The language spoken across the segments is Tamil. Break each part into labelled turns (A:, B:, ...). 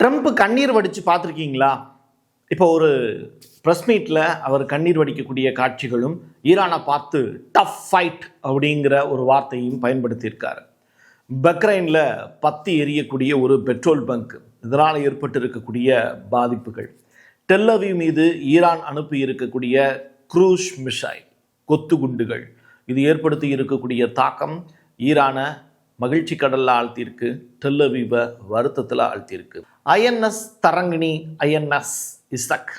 A: ட்ரம்ப் கண்ணீர் வடித்து பார்த்துருக்கீங்களா? இப்போ ஒரு ப்ரெஸ் மீட்டில் அவர் கண்ணீர் வடிக்கக்கூடிய காட்சிகளும் ஈரானை பார்த்து டஃப் ஃபைட் அப்படிங்கிற ஒரு வார்த்தையும் பயன்படுத்தியிருக்காரு. பக்ரைனில் பத்தி எரியக்கூடிய ஒரு பெட்ரோல் பங்க், இதனால் ஏற்பட்டு இருக்கக்கூடிய பாதிப்புகள், டெல்லவிவ் மீது ஈரான் அனுப்பி இருக்கக்கூடிய க்ரூஸ் மிசைல் கொத்து குண்டுகள், இது ஏற்படுத்தி இருக்கக்கூடிய தாக்கம் ஈரானை மகிழ்ச்சி கடலில் ஆழ்த்தியிருக்கு, டெல்லவிவை வருத்தத்தில் ஆழ்த்தியிருக்கு. ஐஎன்எஸ் தரங்கினி, ஐஎன்எஸ் இசக்,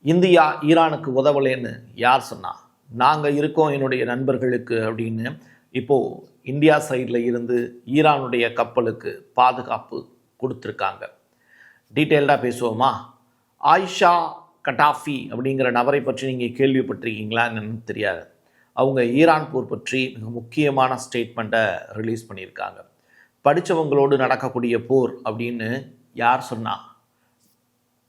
A: இந்தியா ஈரானுக்கு உதவலேன்னு யார் சொன்னா? நாங்கள் இருக்கோம் என்னுடைய நண்பர்களுக்கு அப்படின்னு இப்போது இந்தியா சைடில் இருந்து ஈரானுடைய கப்பலுக்கு பாதுகாப்பு கொடுத்துருக்காங்க. டீட்டெயில்டாக பேசுவோமா? ஆயிஷா கட்டாஃபி அப்படிங்கிற நபரை பற்றி நீங்கள் கேள்விப்பட்டிருக்கீங்களான்னு தெரியாது. அவங்க ஈரான் போர் பற்றி மிக முக்கியமான ஸ்டேட்மெண்ட்டை ரிலீஸ் பண்ணியிருக்காங்க. படித்தவங்களோடு நடக்கக்கூடிய போர் அப்படின்னு யார் சொன்னா?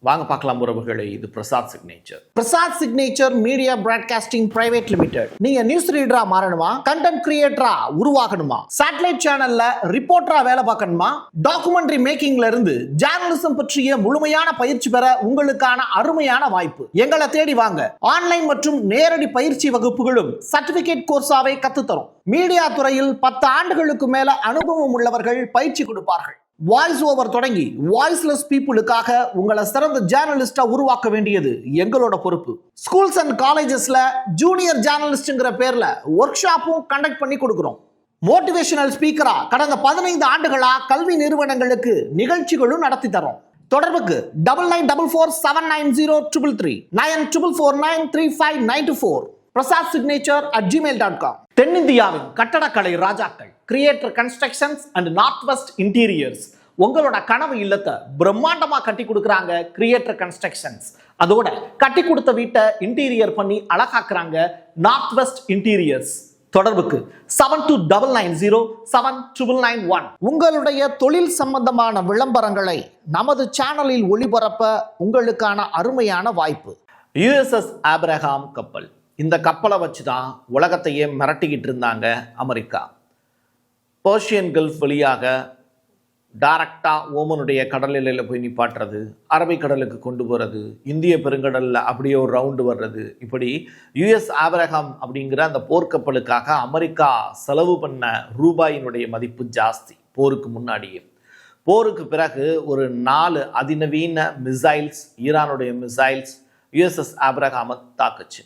A: வாங்க பார்க்கலாம் உறவுகளை. இது Prasad signature. Prasad signature media broadcasting private limited. நீங்க நியூஸ் ரீடரா மாறணுமா? கண்டென்ட் கிரியேட்டரா உருவாகணுமா? சேட்டலைட் சேனல்ல ரிப்போர்ட்டரா வேலை பார்க்கணுமா? டாக்குமெண்ட்ரி மேக்கிங்ல இருந்து ஜேர்னலிசம் பற்றிய முழுமையான பயிற்சி பெற உங்களுக்கான அருமையான வாய்ப்பு. எங்களை தேடி வாங்க. ஆன்லைன் மற்றும் நேரடி பயிற்சி வகுப்புகளும் சர்டிபிகேட் கோர்ஸாவே கத்துத்தரும். மீடியா துறையில் 10 ஆண்டுகளுக்கு மேல அனுபவம் உள்ளவர்கள் பயிற்சி கொடுப்பார்கள். வாய்ஸ் ஓவர் தொடங்கி வாய்ஸ்லெஸ் பீப்புளுக்காக உங்களை சிறந்த ஜேர்னலிஸ்டா உருவாக்க வேண்டியது எங்களோட பொறுப்பு. ஸ்கூல்ஸ் அண்ட் காலேஜஸ்ல ஜூனியர் ஜேர்னலிஸ்ட்ங்கிற பேர்ல ஒர்க் ஷாப்பும் கண்டக்ட் பண்ணி கொடுக்கிறோம். மோட்டிவேஷனல் ஸ்பீக்கரா கடந்த 15 ஆண்டுகளா கல்வி நிறுவனங்களுக்கு நிகழ்ச்சிகளும் நடத்தி தரோம். தொடர்புக்கு 9944790333 94493594 prasadsignature@gmail.com. தென்னிந்தியாவின் கட்டடக்கலை ராஜாக்கள், creator constructions and north west interiors, உங்களோட கனவு இல்லத்தை பிரம்மாண்டமா கட்டி கொடுக்குறாங்க கிரியேட்டர் கன்ஸ்ட்ரக்ஷன்ஸ். அதோட கட்டி கொடுத்த வீட்டை இன்டீரியர் பண்ணி அழகாக்குறாங்க நார்த் வெஸ்ட் இன்டீரியர்ஸ். தொடர்புக்கு 7299079991. உங்களுடைய தொழில் சம்பந்தமான விளம்பரங்களை நமது சேனலில் ஒளிபரப்ப உங்களுக்கான அருமையான வாய்ப்பு. USS ஆப்ரஹாம் கப்பல், இந்த கப்பலை வச்சு தான் உலகத்தையே மிரட்டிக்கிட்டு இருந்தாங்க அமெரிக்கா. பர்ஷியன் கல்ஃப் வழியாக டைரக்டாக ஓமனுடைய கடல் எல்லையில் போய் நிப்பாட்டுறது, அரபிக்கடலுக்கு கொண்டு போகிறது, இந்திய பெருங்கடலில் அப்படியே ஒரு ரவுண்டு வர்றது, இப்படி USS ஆப்ரஹாம் அப்படிங்கிற அந்த போர்க்கப்பலுக்காக அமெரிக்கா செலவு பண்ண ரூபாயினுடைய மதிப்பு ஜாஸ்தி போருக்கு முன்னாடியே. போருக்கு பிறகு ஒரு 4 அதிநவீன மிசைல்ஸ், ஈரானுடைய மிசைல்ஸ் USS ஆப்ரஹாமை தாக்குச்சு.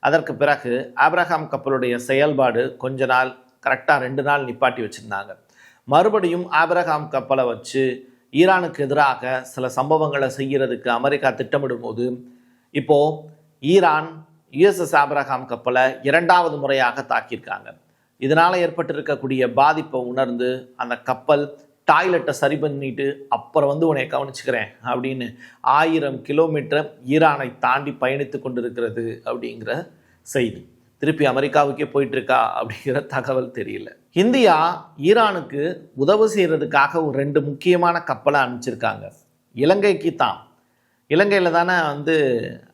A: அதற்கு பிறகு ஆப்ரஹாம் கப்பலுடைய செயல்பாடு கொஞ்ச நாள், கரெக்டாக 2 நாள் நிப்பாட்டி வச்சுருந்தாங்க. மறுபடியும் ஆப்ரஹாம் கப்பலை வச்சு ஈரானுக்கு எதிராக சில சம்பவங்களை செய்கிறதுக்கு அமெரிக்கா திட்டமிடும் போது இப்போது ஈரான் USS ஆப்ரஹாம் கப்பலை 2வது முறையாக தாக்கியிருக்காங்க. இதனால் ஏற்பட்டிருக்கக்கூடிய பாதிப்பை உணர்ந்து அந்த கப்பல் டாய்லெட்டை சரி பண்ணிட்டு அப்புறம் வந்து உன்னை கவனிச்சுக்கிறேன் அப்படின்னு 1000 கிலோமீட்டர் ஈரானை தாண்டி பயணித்து கொண்டிருக்கிறது அப்படிங்கிற செய்தி. திருப்பி அமெரிக்காவுக்கே போயிட்டுருக்கா அப்படிங்கிற தகவல் தெரியல. இந்தியா ஈரானுக்கு உதவு செய்கிறதுக்காக ஒரு 2 முக்கியமான கப்பலை அனுப்பிச்சிருக்காங்க. இலங்கைக்கு தான். இலங்கையில் தானே வந்து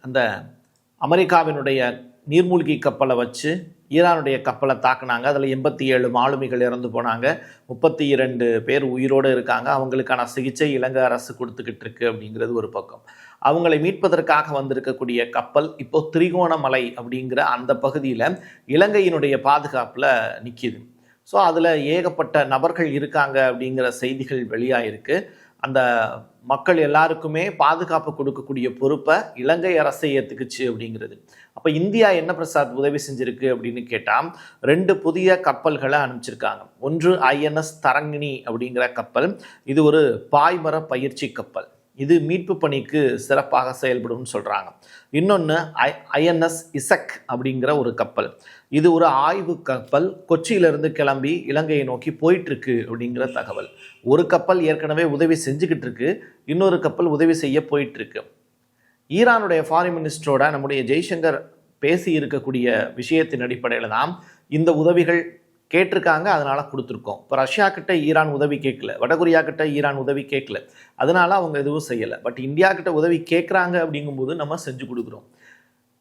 A: அந்த அமெரிக்காவினுடைய நீர்மூழ்கி கப்பலை வச்சு ஈரானுடைய கப்பலை தாக்குனாங்க. அதில் 87 மாலுமிகள் இறந்து போனாங்க, 32 பேர் உயிரோடு இருக்காங்க. அவங்களுக்கான சிகிச்சை இலங்கை அரசு கொடுத்துக்கிட்டு இருக்கு அப்படிங்கிறது ஒரு பக்கம். அவங்களை மீட்பதற்காக வந்திருக்கக்கூடிய கப்பல் இப்போ திரிகோணமலை அப்படிங்கிற அந்த பகுதியில் இலங்கையினுடைய பாதுகாப்பில் நிற்கிது. ஸோ அதில் ஏகப்பட்ட நபர்கள் இருக்காங்க அப்படிங்கிற செய்திகள் வெளியாகிருக்கு. அந்த மக்கள் எல்லாருக்குமே பாதுகாப்பு கொடுக்கக்கூடிய பொறுப்பை இலங்கை அரசை ஏற்றுக்குச்சு அப்படிங்கிறது. அப்போ இந்தியா என்ன பிரசாத் உதவி செஞ்சுருக்கு அப்படின்னு கேட்டால் 2 புதிய கப்பல்களை அனுப்பிச்சிருக்காங்க. ஒன்று INS தரங்கினி அப்படிங்கிற கப்பல், இது ஒரு பாய்மர பயிற்சி கப்பல். இது மீட்பு பணிக்கு சிறப்பாக செயல்படும் சொல்கிறாங்க. இன்னொன்று INS இசக் அப்படிங்கிற ஒரு கப்பல், இது ஒரு ஆய்வு கப்பல். கொச்சியிலிருந்து கிளம்பி இலங்கையை நோக்கி போயிட்டுருக்கு அப்படிங்கிற தகவல். ஒரு கப்பல் ஏற்கனவே உதவி செஞ்சுக்கிட்டு இருக்கு, இன்னொரு கப்பல் உதவி செய்ய போயிட்டுருக்கு. ஈரானுடைய ஃபாரின் மினிஸ்டரோட நம்முடைய ஜெய்சங்கர் பேசி இருக்கக்கூடிய விஷயத்தின் அடிப்படையில் தான் இந்த உதவிகள் கேட்டிருக்காங்க, அதனால் கொடுத்துருக்கோம். இப்போ ரஷ்யா கிட்ட ஈரான் உதவி கேட்கல, வடகொரியா கிட்ட ஈரான் உதவி கேட்கல, அதனால அவங்க எதுவும் செய்யலை. பட் இந்தியா கிட்ட உதவி கேட்குறாங்க அப்படிங்கும்போது நம்ம செஞ்சு கொடுக்குறோம்.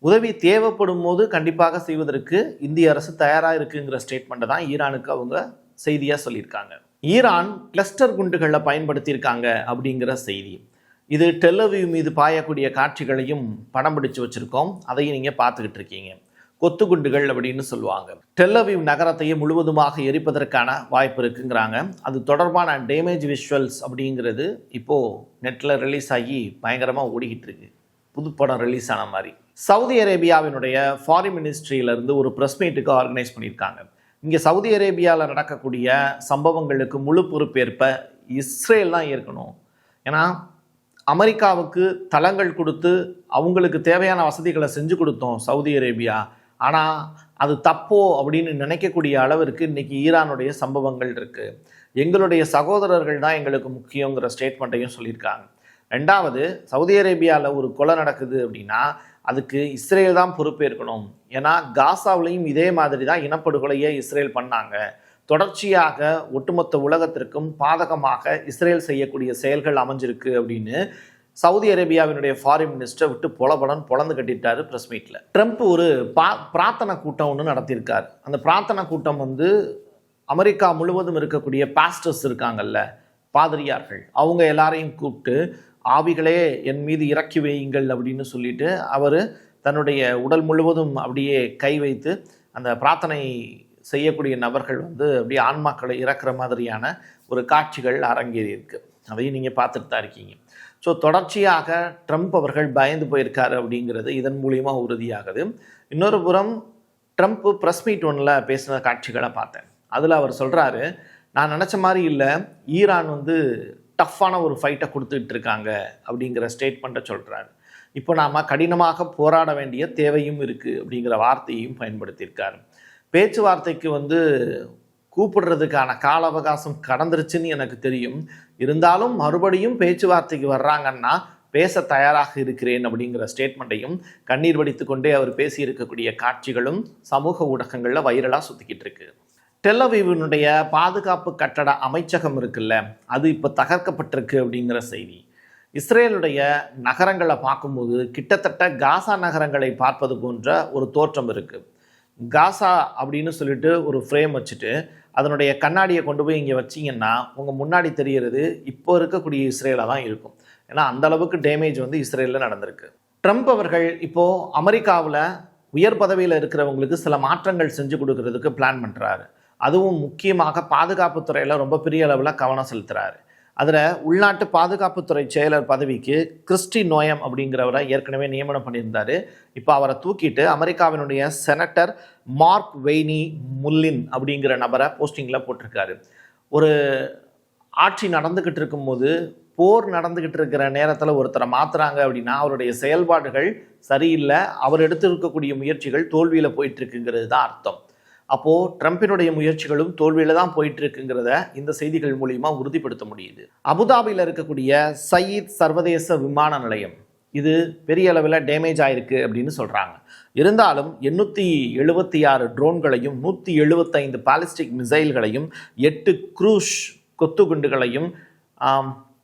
A: உதவி தேவைப்படும் போது கண்டிப்பாக செய்வதற்கு இந்திய அரசு தயாராக இருக்குங்கிற ஸ்டேட்மெண்ட்டை தான் ஈரானுக்கு அவங்க செய்தியாக சொல்லியிருக்காங்க. ஈரான் கிளஸ்டர் குண்டுகளை பயன்படுத்தியிருக்காங்க அப்படிங்கிற செய்தி. இது டெல்லவிவ் மீது பாயக்கூடிய காட்சிகளையும் படம் பிடிச்சு வச்சுருக்கோம். அதையும் நீங்கள் பார்த்துக்கிட்டு இருக்கீங்க. கொத்துக்குண்டுகள் அப்படின்னு சொல்லுவாங்க. டெல்லவிவ் நகரத்தையே முழுவதுமாக எரிப்பதற்கான வாய்ப்பு இருக்குங்கிறாங்க. அது தொடர்பான டேமேஜ் விஷுவல்ஸ் அப்படிங்கிறது இப்போது நெட்டில் ரிலீஸ் ஆகி பயங்கரமாக ஓடிக்கிட்டு இருக்கு. புதுப்படம் ரிலீஸ் ஆன மாதிரி. சவுதி அரேபியாவினுடைய ஃபாரின் மினிஸ்ட்ரியிலேருந்து ஒரு ப்ரெஸ் மீட்டுக்கு ஆர்கனைஸ் பண்ணியிருக்காங்க. இங்கே சவுதி அரேபியாவில் நடக்கக்கூடிய சம்பவங்களுக்கு முழு பொறுப்பேற்ப இஸ்ரேல் தான் ஏற்கணும். ஏன்னா அமெரிக்காவுக்கு தளங்கள் கொடுத்து அவங்களுக்கு தேவையான வசதிகளை செஞ்சு கொடுத்தோம் சவுதி அரேபியா. ஆனால் அது தப்போ அப்படின்னு நினைக்கக்கூடிய அளவிற்கு இன்றைக்கி ஈரானுடைய சம்பவங்கள் இருக்குது. எங்களுடைய சகோதரர்கள் தான் எங்களுக்கு முக்கியங்கிற ஸ்டேட்மெண்ட்டையும் சொல்லியிருக்காங்க. ரெண்டாவது, சவுதி அரேபியாவில் ஒரு கொலை நடக்குது அப்படின்னா அதுக்கு இஸ்ரேல் தான் பொறுப்பேற்கணும். ஏன்னா காசாவிலையும் இதே மாதிரி தான் இனப்படுகொலையே இஸ்ரேல் பண்ணாங்க. தொடர்ச்சியாக ஒட்டுமொத்த உலகத்திற்கும் பாதகமாக இஸ்ரேல் செய்யக்கூடிய செயல்கள் அமைஞ்சிருக்கு அப்படின்னு சவுதி அரேபியாவினுடைய ஃபாரின் மினிஸ்டர் விட்டு பொலந்து கட்டிட்டாரு ப்ரெஸ் மீட்டில். ட்ரம்ப் ஒரு பிரார்த்தனை கூட்டம் ஒன்று நடத்தியிருக்கார். அந்த பிரார்த்தனை கூட்டம் அமெரிக்கா முழுவதும் இருக்கக்கூடிய பாஸ்டர்ஸ் இருக்காங்கல்ல, பாதிரியார்கள், அவங்க எல்லாரையும் கூப்பிட்டு ஆவிகளே என் மீது இறக்கி வையுங்கள் அப்படின்னு சொல்லிட்டு அவர் தன்னுடைய உடல் முழுவதும் அப்படியே கை வைத்து அந்த பிரார்த்தனை செய்யக்கூடிய நபர்கள் அப்படியே ஆன்மாக்களை இறக்குற மாதிரியான ஒரு காட்சிகள் அரங்கேறி இருக்கு. அதையும் நீங்கள் பார்த்துட்டு தான் இருக்கீங்க. ஸோ தொடர்ச்சியாக ட்ரம்ப் அவர்கள் பயந்து போயிருக்காரு அப்படிங்கிறது இதன் மூலியமாக உறுதியாகுது. இன்னொரு புறம் ட்ரம்ப் ப்ரெஸ் மீட் ஒன்றில் பேசின காட்சிகளை பார்த்தேன். அதில் அவர் சொல்கிறாரு, நான் நினச்ச மாதிரி இல்லை, ஈரான் டஃப்பான ஒரு ஃபைட்டை கொடுத்துட்டு இருக்காங்க அப்படிங்கிற ஸ்டேட்மெண்ட்டை சொல்கிறாரு. இப்போ நாம் கடினமாக போராட வேண்டிய தேவையும் இருக்குது அப்படிங்கிற வார்த்தையையும் பயன்படுத்தியிருக்காரு. பேச்சுவார்த்தைக்கு கூப்பிடுறதுக்கான கால அவகாசம் கடந்துருச்சுன்னு எனக்கு தெரியும். இருந்தாலும் மறுபடியும் பேச்சுவார்த்தைக்கு வர்றாங்கன்னா பேச தயாராக இருக்கிறேன் அப்படிங்கிற ஸ்டேட்மெண்ட்டையும் கண்ணீர் வடித்து கொண்டே அவர் பேசியிருக்கக்கூடிய காட்சிகளும் சமூக ஊடகங்களில் வைரலாக சுற்றிக்கிட்டு இருக்கு. டெல்லவிவினுடைய பாதுகாப்பு கட்டட அமைச்சகம் இருக்குல்ல, அது இப்போ தகர்க்கப்பட்டிருக்கு அப்படிங்கிற செய்தி. இஸ்ரேலுடைய நகரங்களை பார்க்கும்போது கிட்டத்தட்ட காசா நகரங்களை பார்ப்பது போன்ற ஒரு தோற்றம் இருக்குது. காசா அப்படின்னு சொல்லிட்டு ஒரு ஃப்ரேம் வச்சுட்டு அதனுடைய கண்ணாடியை கொண்டு போய் இங்கே வச்சிங்கன்னா உங்கள் முன்னாடி தெரிகிறது இப்போ இருக்கக்கூடிய இஸ்ரேலாக தான் இருக்கும். ஏன்னா அந்த அளவுக்கு டேமேஜ் இஸ்ரேலில் நடந்திருக்கு. ட்ரம்ப் அவர்கள் இப்போது அமெரிக்காவில் உயர் பதவியில் இருக்கிறவங்களுக்கு சில மாற்றங்கள் செஞ்சு கொடுக்கறதுக்கு பிளான் பண்ணுறாரு. அதுவும் முக்கியமாக பாதுகாப்புத்துறையில் ரொம்ப பெரிய அளவில் கவனம் செலுத்துகிறாரு. அதில் உள்நாட்டு பாதுகாப்புத்துறை செயலர் பதவிக்கு கிறிஸ்டி நோயம் அப்படிங்கிறவரை ஏற்கனவே நியமனம் பண்ணியிருந்தார். இப்போ அவரை தூக்கிட்டு அமெரிக்காவினுடைய செனட்டர் மார்க் வெய்னி முல்லின் அப்படிங்கிற நபரை போஸ்டிங்கில் போட்டிருக்காரு. ஒரு ஆட்சி நடந்துக்கிட்டு இருக்கும்போது, போர் நடந்துக்கிட்டு இருக்கிற நேரத்தில் ஒருத்தரை மாற்றுறாங்க அப்படின்னா அவருடைய செயல்பாடுகள் சரியில்லை, அவர் எடுத்திருக்கக்கூடிய முயற்சிகள் தோல்வியில் போயிட்டுருக்குங்கிறது தான் அர்த்தம். அப்போது ட்ரம்பினுடைய முயற்சிகளும் தோல்வியில் தான் போயிட்டுருக்குங்கிறத இந்த செய்திகள் மூலிமா உறுதிப்படுத்த முடியுது. அபுதாபியில் இருக்கக்கூடிய சயீத் சர்வதேச விமான நிலையம் இது பெரிய அளவில் டேமேஜ் ஆகிருக்கு அப்படின்னு சொல்கிறாங்க. இருந்தாலும் 876 ட்ரோன்களையும் 175 பாலிஸ்டிக் மிசைல்களையும் 8 க்ரூஸ் கொத்துகுண்டுகளையும்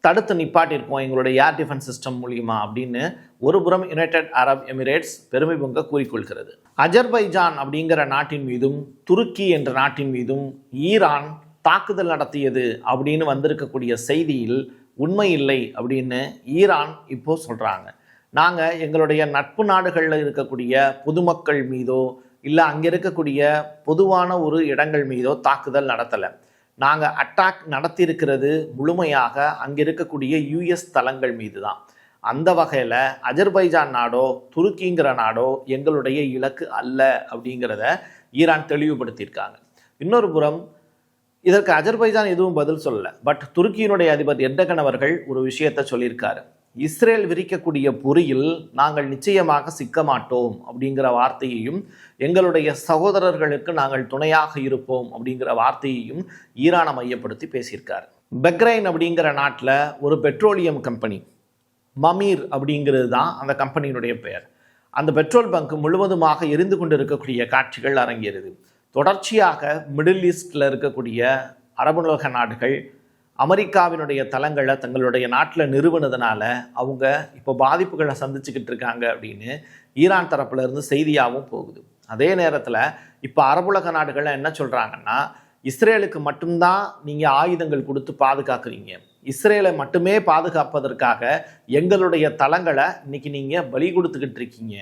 A: தடுத்து நிப்பாட்டியிருக்கோம் எங்களுடைய ஏர் டிஃபென்ஸ் சிஸ்டம் மூலிமா அப்படின்னு ஒருபுறம் யுனைடெட் அரப் எமிரேட்ஸ் பெருமை பொங்க கூறிக்கொள்கிறது. அஜர்பைஜான் அப்படிங்கிற நாட்டின் மீதும் துருக்கி என்ற நாட்டின் மீதும் ஈரான் தாக்குதல் நடத்தியது அப்படின்னு வந்திருக்கக்கூடிய செய்தியில் உண்மை இல்லை அப்படின்னு ஈரான் இப்போ சொல்கிறாங்க. நாங்கள் எங்களுடைய நட்பு நாடுகளில் இருக்கக்கூடிய பொதுமக்கள் மீதோ இல்லை அங்கே இருக்கக்கூடிய பொதுவான ஒரு இடங்கள் மீதோ தாக்குதல் நடத்தலை. நாங்கள் அட்டாக் நடத்தியிருக்கிறது முழுமையாக அங்கே இருக்கக்கூடிய யுஎஸ் தளங்கள் மீது தான். அந்த வகையில் அஜர்பைஜான் நாடோ துருக்கிங்கிற நாடோ எங்களுடைய இலக்கு அல்ல அப்படிங்கிறத ஈரான் தெளிவுபடுத்தியிருக்காங்க. இன்னொரு புறம் இதற்கு அஜர்பைஜான் எதுவும் பதில் சொல்லலை. பட் துருக்கியினுடைய அதிபர் எர்டகன் அவர்கள் ஒரு விஷயத்தை சொல்லியிருக்காரு. இஸ்ரேல் விரிக்கக்கூடிய பொறியில் நாங்கள் நிச்சயமாக சிக்க மாட்டோம் அப்படிங்கிற வார்த்தையையும், எங்களுடைய சகோதரர்களுக்கு நாங்கள் துணையாக இருப்போம் அப்படிங்கிற வார்த்தையையும் ஈரானை மையப்படுத்தி பேசியிருக்கார். பஹ்ரைன் அப்படிங்கிற நாட்டில் ஒரு பெட்ரோலியம் கம்பெனி, மமீர் அப்படிங்கிறது தான் அந்த கம்பெனியினுடைய பெயர். அந்த பெட்ரோல் பங்க் முழுவதுமாக எரிந்து கொண்டு இருக்கக்கூடிய காட்சிகள் அரங்கேறுது. தொடர்ச்சியாக மிடில் ஈஸ்டில் இருக்கக்கூடிய அரபுலக நாடுகள் அமெரிக்காவினுடைய தளங்களை தங்களுடைய நாட்டில் நிறுவனதுனால அவங்க இப்போ பாதிப்புகளை சந்திச்சுக்கிட்டு இருக்காங்க அப்படின்னு ஈரான் தரப்புலேருந்து செய்தியாகவும் போகுது. அதே நேரத்தில் இப்போ அரபுலக நாடுகள் என்ன சொல்கிறாங்கன்னா, இஸ்ரேலுக்கு மட்டும்தான் நீங்கள் ஆயுதங்கள் கொடுத்து பாதுகாக்கிறீங்க, இஸ்ரேலை மட்டுமே பாதுகாப்பதற்காக எங்களுடைய தளங்களை இன்னைக்கு நீங்க பலி கொடுத்துக்கிட்டு இருக்கீங்க.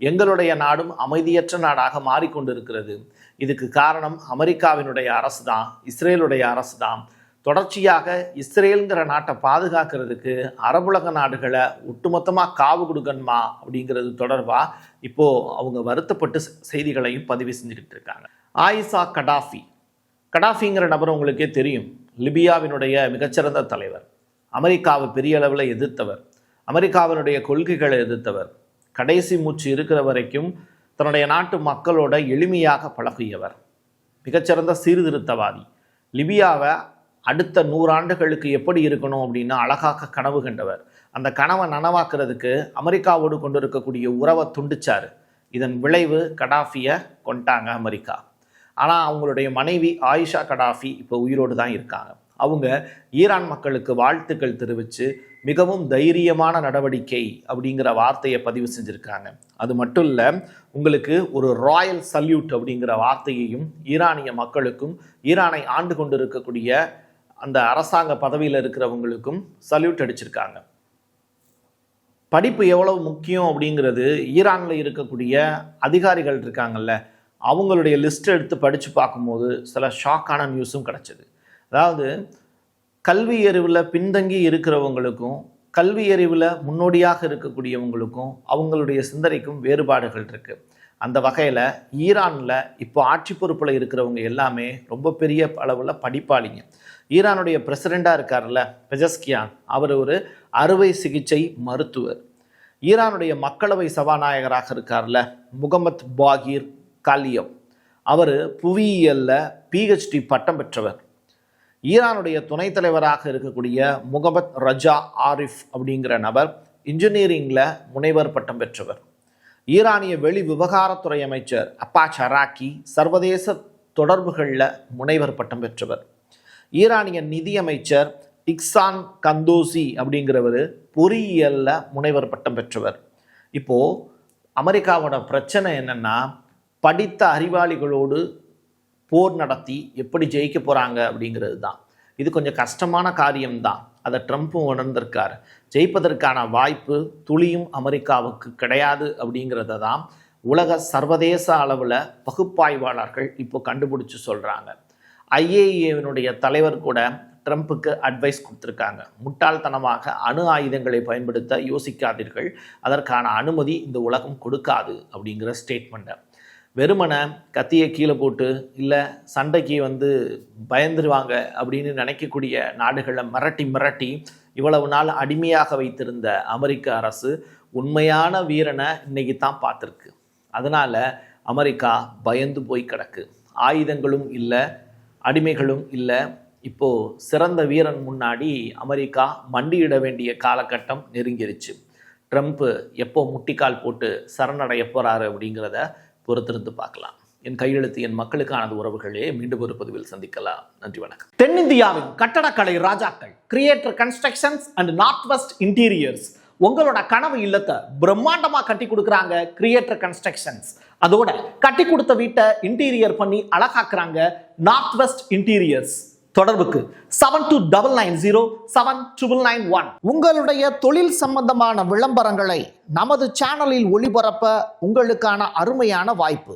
A: எங்களுடைய நாடும் அமைதியற்ற நாடாக மாறிக்கொண்டிருக்கிறது. இதுக்கு காரணம் அமெரிக்காவினுடைய அரசு தான், இஸ்ரேலுடைய அரசு தான். தொடர்ச்சியாக இஸ்ரேலுங்கிற நாட்டை பாதுகாக்கிறதுக்கு அரபுலக நாடுகளை ஒட்டுமொத்தமாக காவு கொடுக்கணுமா அப்படிங்கிறது தொடர்பாக இப்போ அவங்க வருத்தப்பட்டு செய்திகளையும் பதிவு செஞ்சுக்கிட்டு இருக்காங்க. ஆயிஷா கடாஃபிங்கிற நபர் உங்களுக்கே தெரியும். லிபியாவினுடைய மிகச்சிறந்த தலைவர், அமெரிக்காவை பெரிய அளவில் எதிர்த்தவர், அமெரிக்காவினுடைய கொள்கைகளை எதிர்த்தவர், கடைசி மூச்சு இருக்கிற வரைக்கும் தன்னுடைய நாட்டு மக்களோட எளிமையாக பழகியவர், மிகச்சிறந்த சீர்திருத்தவாதி. லிபியாவை அடுத்த 100 ஆண்டுகளுக்கு எப்படி இருக்கணும் அப்படின்னு அழகாக கனவு கண்டவர். அந்த கனவை நனவாக்குறதுக்கு அமெரிக்காவோடு கொண்டு இருக்கக்கூடிய உறவை துண்டிச்சார். இதன் விளைவு கடாஃபியை கொண்டாங்க அமெரிக்கா. ஆனால் அவங்களுடைய மனைவி ஆயிஷா கடாஃபி இப்போ உயிரோடு தான் இருக்காங்க. அவங்க ஈரான் மக்களுக்கு வாழ்த்துக்கள் தெரிவித்து மிகவும் தைரியமான நடவடிக்கை அப்படிங்கிற வார்த்தையை பதிவு செஞ்சுருக்காங்க. அது மட்டும் இல்லை, உங்களுக்கு ஒரு ராயல் சல்யூட் அப்படிங்கிற வார்த்தையையும் ஈரானிய மக்களுக்கும் ஈரானை ஆண்டு கொண்டு இருக்கக்கூடிய அந்த அரசாங்க பதவியில் இருக்கிறவங்களுக்கும் சல்யூட் அடிச்சிருக்காங்க. படிப்பு எவ்வளவு முக்கியம் அப்படிங்கிறது ஈரானில் இருக்கக்கூடிய அதிகாரிகள் இருக்காங்கல்ல, அவங்களுடைய லிஸ்ட் எடுத்து படித்து பார்க்கும்போது சில ஷாக்கான நியூஸும் கிடச்சிது. அதாவது கல்வி அறிவில் பின்தங்கி இருக்கிறவங்களுக்கும் கல்வி அறிவில் முன்னோடியாக இருக்கக்கூடியவங்களுக்கும் அவங்களுடைய சிந்தனைக்கும் வேறுபாடுகள் இருக்குது. அந்த வகையில் ஈரானில் இப்போ ஆட்சி பொறுப்பில் இருக்கிறவங்க எல்லாமே ரொம்ப பெரிய அளவில் படிப்பாளிங்க. ஈரானுடைய பிரசிடெண்ட்டாக இருக்கார்ல பெஜஸ்கியான், அவர் ஒரு அறுவை சிகிச்சை மருத்துவர். ஈரானுடைய மக்களவை சபாநாயகராக இருக்கார்ல முகமத் பாகிர் காலியவ், அவர் புவியியலில் PhD பட்டம் பெற்றவர். ஈரானுடைய துணைத் தலைவராக இருக்கக்கூடிய முகமத் ரஜா ஆரிஃப் அப்படிங்கிற நபர் இன்ஜினியரிங்கில் முனைவர் பட்டம் பெற்றவர். ஈரானிய வெளி விவகாரத்துறை அமைச்சர் அப்பாஸ் அராக்கி சர்வதேச தொடர்புகளில் முனைவர் பட்டம் பெற்றவர். ஈரானிய நிதியமைச்சர் இக்சான் கந்தோசி அப்படிங்கிறவர் பொறியியலில் முனைவர் பட்டம் பெற்றவர். இப்போது அமெரிக்காவோட பிரச்சனை என்னென்னா, படித்த அறிவாளிகளோடு போர் நடத்தி எப்படி ஜெயிக்க போகிறாங்க அப்படிங்கிறது தான். இது கொஞ்சம் கஷ்டமான காரியம்தான், அதை ட்ரம்ப்பும் உணர்ந்திருக்கார். ஜெயிப்பதற்கான வாய்ப்பு துளியும் அமெரிக்காவுக்கு கிடையாது அப்படிங்கிறத தான் உலக சர்வதேச அளவில் பகுப்பாய்வாளர்கள் இப்போ கண்டுபிடிச்சி சொல்கிறாங்க. IAEAவினுடைய தலைவர் கூட ட்ரம்ப்புக்கு அட்வைஸ் கொடுத்துருக்காங்க. முட்டாள்தனமாக அணு ஆயுதங்களை பயன்படுத்த யோசிக்காதீர்கள், அதற்கான அனுமதி இந்த உலகம் கொடுக்காது அப்படிங்கிற ஸ்டேட்மெண்ட்டை. வெறுமனை கத்தியை கீழே போட்டு இல்லை சண்டைக்கு பயந்துருவாங்க அப்படின்னு நினைக்கக்கூடிய நாடுகளை மிரட்டி இவ்வளவு நாள் அடிமையாக வைத்திருந்த அமெரிக்க அரசு உண்மையான வீரனை இன்னைக்கு தான் பார்த்துருக்கு. அதனால் அமெரிக்கா பயந்து போய் கிடக்கு. ஆயுதங்களும் இல்லை, அடிமைகளும் இல்லை. இப்போது சிறந்த வீரன் முன்னாடி அமெரிக்கா மண்டியிட வேண்டிய காலகட்டம் நெருங்கிருச்சு. ட்ரம்ப்பு எப்போ முட்டிக்கால் போட்டு சரணடைய போகிறாரு அப்படிங்கிறத பொறுத்திருந்து பார்க்கலாம். என் கையெழுத்து என் மக்களுக்கானது உறவுகளே. மீண்டும் ஒரு பதிவில் சந்திக்கலாம். நன்றி, வணக்கம். தென்னிந்தியாவின் கட்டடக்கலை ராஜாக்கள் creator constructions and north west interiors உங்களோட கனவு இல்லத்தை பிரம்மாண்டமா கட்டி கொடுக்குறாங்க கிரியேட்டர் கன்ஸ்ட்ரக்ஷன்ஸ். அதோட கட்டி கொடுத்த வீட்டை இன்டீரியர் பண்ணி அழகாக்குறாங்க நார்த் வெஸ்ட் இன்டீரியர்ஸ். தொடர்புக்கு 72907991. உங்களுடைய தொழில் சம்பந்தமான விளம்பரங்களை நமது சேனலில் ஒளிபரப்ப உங்களுக்கான அருமையான வாய்ப்பு.